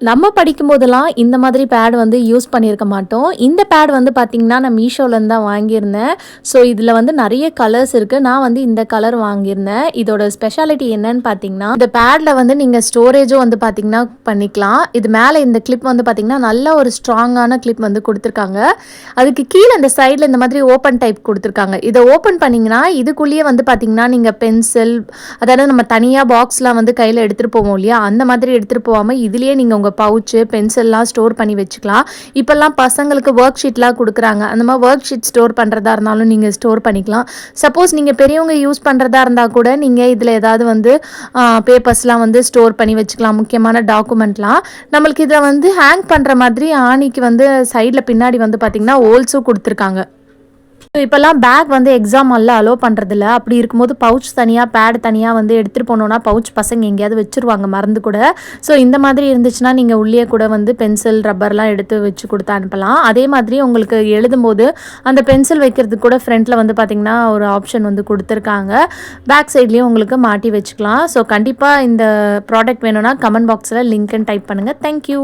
நம்ம படிக்கும்போதெல்லாம் இந்த மாதிரி பேட் வந்து யூஸ் பண்ணியிருக்க மாட்டோம். இந்த பேட் வந்து பார்த்தீங்கன்னா, நான் மீஷோலேருந்து தான் வாங்கியிருந்தேன். ஸோ இதில வந்து நெறைய கலர்ஸ் இருக்கு. நான் வந்து இந்த கலர் வாங்கியிருந்தேன். இதோட ஸ்பெஷாலிட்டி என்னன்னு பார்த்தீங்கன்னா, இந்த பேட்ல வந்து நீங்க ஸ்டோரேஜும் வந்து பார்த்தீங்கன்னா பண்ணிக்கலாம். இது மேல இந்த கிளிப் வந்து பார்த்தீங்கன்னா, நல்ல ஒரு ஸ்ட்ராங்கான கிளிப் வந்து குடுத்துருக்காங்க. அதுக்கு கீழ இந்த சைட்ல இந்த மாதிரி ஓப்பன் டைப் குடுத்துருக்காங்க. இத ஓப்பன் பண்ணீங்கன்னா, இதுக்குள்ளேயே வந்து பார்த்தீங்கன்னா, நீங்க பென்சில் அதாவது நம்ம தனியா பாக்ஸ்லாம் வந்து கையில எடுத்துட்டு போவோம் இல்லையா? அந்த மாதிரி எடுத்துட்டு போவாம, இதிலேயே நீங்க உங்க பவுச்சு, பென்சில்லாம் ஸ்டோர் பண்ணி வச்சுக்கலாம். இப்பல்லாம் பசங்களுக்கு ஒர்க் ஷீட்லாம் குடுக்குறாங்க. அந்த மாரி ஒர்க் ஷீட் ஸ்டோர் பண்றதா இருந்தாலும் நீங்க ஸ்டோர் பண்ணிக்கலாம். சப்போஸ் நீங்க பெரியவங்க யூஸ் பண்றதா இருந்தா கூட, நீங்க இதில ஏதாவது வந்து பேப்பர்ஸ்லாம் வந்து ஸ்டோர் பண்ணி வச்சுக்கலாம். முக்கியமான டாக்குமெண்ட்லாம். நம்மளுக்கு இத வந்து ஹேங் பண்ற மாதிரி ஆணிக்கு வந்து சைட்ல பின்னாடி வந்து பார்த்தீங்கன்னா, ஹோல்ஸும் குடுத்துருக்காங்க. இப்போல்லாம் பேக் வந்து எக்ஸாம் எல்லாம் அலோ பண்ணுறதில்ல. அப்படி இருக்கும்போது பவுச் தனியாக பேட் தனியாக வந்து எடுத்துகிட்டு போனோன்னா பவுச் பசங்க எங்கேயாவது வச்சுருவாங்க மறந்து கூட. ஸோ இந்த மாதிரி இருந்துச்சுன்னா நீங்கள் உள்ளே கூட வந்து பென்சில் ரப்பர்லாம் எடுத்து வச்சு கொடுத்து அனுப்பலாம். அதே மாதிரி உங்களுக்கு எழுதும்போது அந்த பென்சில் வைக்கிறதுக்கு கூட ஃப்ரண்ட்டில் வந்து பார்த்திங்கன்னா ஒரு ஆப்ஷன் வந்து கொடுத்துருக்காங்க. பேக் சைட்லேயும் உங்களுக்கு மாட்டி வச்சுக்கலாம். ஸோ கண்டிப்பாக இந்த ப்ராடக்ட் வேணும்னா கமெண்ட் பாக்ஸில் லிங்க்னு டைப் பண்ணுங்கள். தேங்க்யூ.